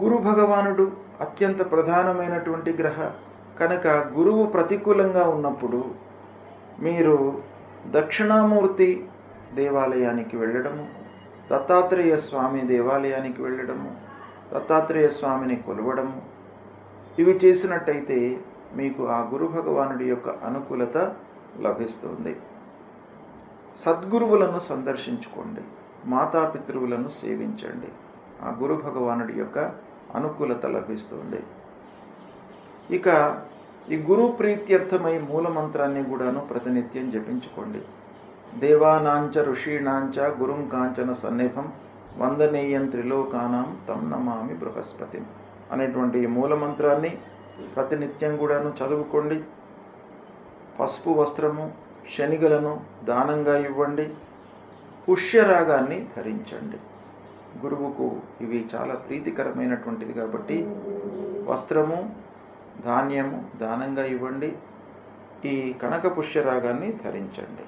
గురు భగవానుడు అత్యంత ప్రధానమైనటువంటి గ్రహ కనుక గురువు ప్రతికూలంగా ఉన్నప్పుడు మీరు దక్షిణామూర్తి దేవాలయానికి వెళ్ళడము, దత్తాత్రేయ స్వామి దేవాలయానికి వెళ్ళడము, దత్తాత్రేయ స్వామిని కొలవడము, ఇవి చేసినట్టయితే మీకు ఆ గురు భగవానుడి యొక్క అనుకూలత లభిస్తుంది. సద్గురువులను సందర్శించుకోండి, మాతాపితృవులను సేవించండి, ఆ గురు భగవానుడి యొక్క అనుకూలత లభిస్తుంది. ఇక ఈ గురు ప్రీత్యర్థమై మూలమంత్రాన్ని కూడాను ప్రతినిత్యం జపించుకోండి. దేవానాంచ ఋషీణాంచ గురుం కాంచన సన్నిభం వందనీయం త్రిలోకానాం తం నమామి బృహస్పతిం అనేటువంటి ఈ మూలమంత్రాన్ని ప్రతినిత్యం కూడాను చదువుకోండి. పసుపు వస్త్రము, శనిగలను దానంగా ఇవ్వండి. పుష్యరాగాన్ని ధరించండి. గురువుకు ఇవి చాలా ప్రీతికరమైనటువంటిది కాబట్టి వస్త్రము, ధాన్యము దానంగా ఇవ్వండి. ఈ కనక పుష్యరాగాన్ని ధరించండి.